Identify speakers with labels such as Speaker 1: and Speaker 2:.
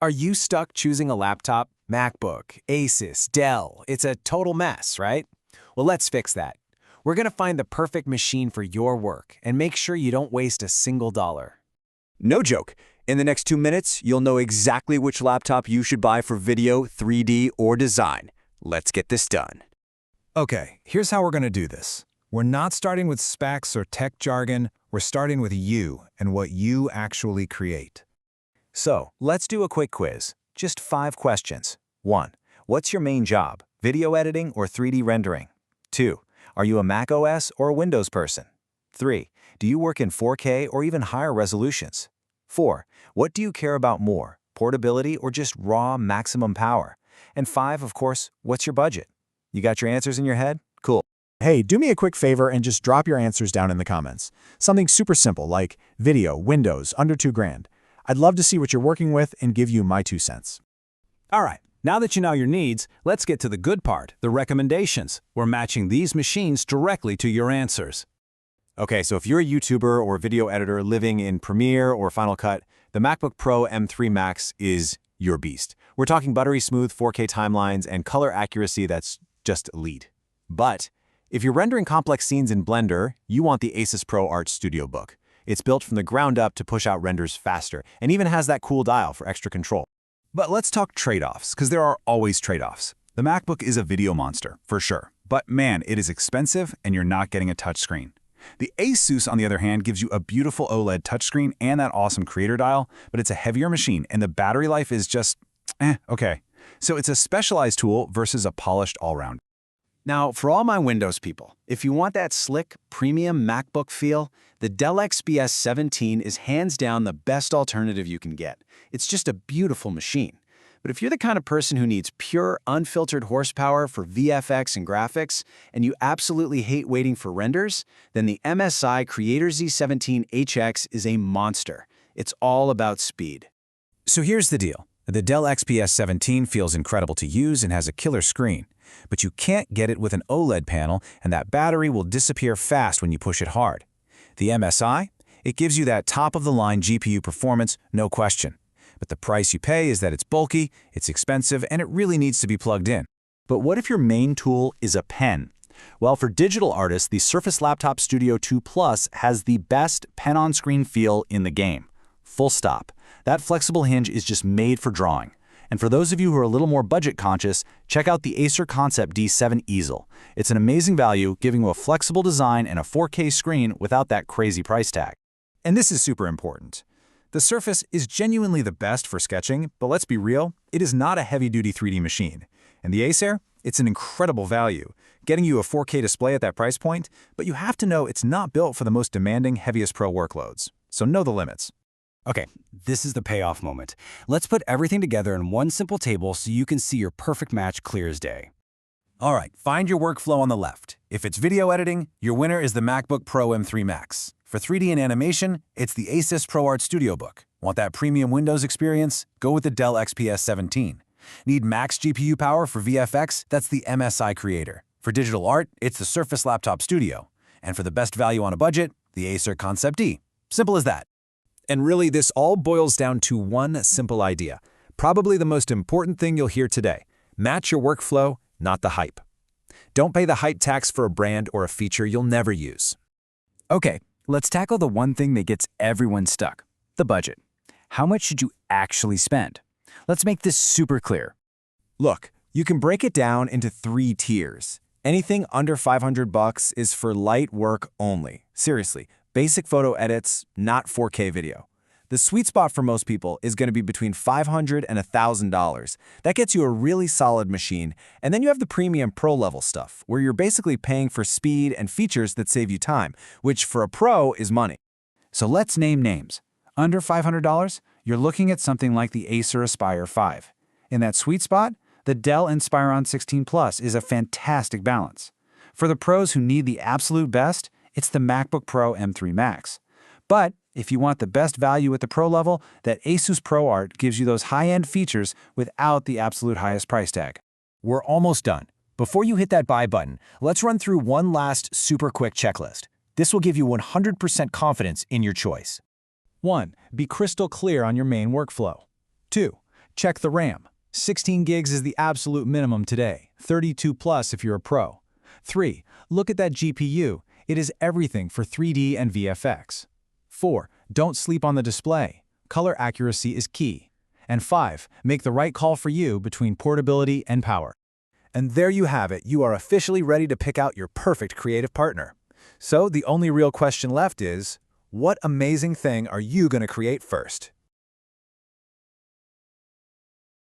Speaker 1: Are you stuck choosing a laptop? MacBook, ASUS, Dell, it's a total mess, right? Well, let's fix that. We're going to find the perfect machine for your work and make sure you don't waste a single dollar.
Speaker 2: No joke. In the next 2 minutes, you'll know exactly which laptop you should buy for video, 3D, or design. Let's get this done.
Speaker 3: Okay, here's how we're going to do this. We're not starting with specs or tech jargon. We're starting with you and what you actually create.
Speaker 4: So, let's do a quick quiz. Just 5 questions. 1. What's your main job? Video editing or 3D rendering? 2. Are you a macOS or a Windows person? 3. Do you work in 4K or even higher resolutions? 4. What do you care about more? Portability or just raw maximum power? And 5, of course, what's your budget? You got your answers in your head? Cool.
Speaker 5: Hey, do me a quick favor and just drop your answers down in the comments. Something super simple like video, Windows, under $2,000. I'd love to see what you're working with and give you my 2 cents.
Speaker 6: All right, now that you know your needs, let's get to the good part, the recommendations. We're matching these machines directly to your answers.
Speaker 4: Okay, so if you're a YouTuber or video editor living in Premiere or Final Cut, the MacBook Pro M3 Max is your beast. We're talking buttery smooth 4K timelines and color accuracy that's just elite. But if you're rendering complex scenes in Blender, you want the ASUS ProArt Studiobook. It's built from the ground up to push out renders faster, and even has that cool dial for extra control.
Speaker 7: But let's talk trade-offs, because there are always trade-offs. The MacBook is a video monster, for sure. But man, it is expensive, and you're not getting a touchscreen. The ASUS, on the other hand, gives you a beautiful OLED touchscreen and that awesome creator dial, but it's a heavier machine, and the battery life is just, okay. So it's a specialized tool versus a polished all-round.
Speaker 6: Now, for all my Windows people, if you want that slick, premium MacBook feel, the Dell XPS 17 is hands down the best alternative you can get. It's just a beautiful machine. But if you're the kind of person who needs pure, unfiltered horsepower for VFX and graphics, and you absolutely hate waiting for renders, then the MSI Creator Z17HX is a monster. It's all about speed.
Speaker 3: So here's the deal. The Dell XPS 17 feels incredible to use and has a killer screen. But you can't get it with an OLED panel, and that battery will disappear fast when you push it hard. The MSI? It gives you that top-of-the-line GPU performance, no question. But the price you pay is that it's bulky, it's expensive, and it really needs to be plugged in.
Speaker 4: But what if your main tool is a pen? Well, for digital artists, the Surface Laptop Studio 2 Plus has the best pen-on-screen feel in the game. Full stop. That flexible hinge is just made for drawing. And for those of you who are a little more budget conscious, check out the Acer ConceptD 7 Ezel. It's an amazing value, giving you a flexible design and a 4K screen without that crazy price tag.
Speaker 3: And this is super important. The Surface is genuinely the best for sketching, but let's be real, it is not a heavy-duty 3D machine. And the Acer, it's an incredible value, getting you a 4K display at that price point, but you have to know it's not built for the most demanding, heaviest pro workloads. So know the limits.
Speaker 8: Okay, this is the payoff moment. Let's put everything together in one simple table so you can see your perfect match clear as day.
Speaker 3: All right, find your workflow on the left. If it's video editing, your winner is the MacBook Pro M3 Max. For 3D and animation, it's the ASUS ProArt Studiobook. Want that premium Windows experience? Go with the Dell XPS 17. Need max GPU power for VFX? That's the MSI Creator. For digital art, it's the Surface Laptop Studio. And for the best value on a budget, the Acer ConceptD. Simple as that. And really, this all boils down to one simple idea. Probably the most important thing you'll hear today. Match your workflow, not the hype. Don't pay the hype tax for a brand or a feature you'll never use.
Speaker 8: Okay, let's tackle the one thing that gets everyone stuck, the budget. How much should you actually spend? Let's make this super clear.
Speaker 5: Look, you can break it down into 3 tiers. Anything under $500 is for light work only. Seriously, basic photo edits, not 4K video. The sweet spot for most people is going to be between $500 and $1,000. That gets you a really solid machine, and then you have the premium pro-level stuff, where you're basically paying for speed and features that save you time, which for a pro is money.
Speaker 8: So let's name names. Under $500, you're looking at something like the Acer Aspire 5. In that sweet spot, the Dell Inspiron 16 Plus is a fantastic balance. For the pros who need the absolute best, it's the MacBook Pro M3 Max. But if you want the best value at the pro level, that ASUS ProArt gives you those high-end features without the absolute highest price tag.
Speaker 3: We're almost done. Before you hit that buy button, let's run through one last super quick checklist. This will give you 100% confidence in your choice. 1. Be crystal clear on your main workflow. 2.
Speaker 5: Check the RAM. 16 gigs is the absolute minimum today, 32 plus if you're a pro. 3. Look at that GPU. It is everything for 3D and VFX. 4. Don't sleep on the display. Color accuracy is key. And 5. Make the right call for you between portability and power.
Speaker 4: And there you have it. You are officially ready to pick out your perfect creative partner. So the only real question left is, what amazing thing are you going to create first?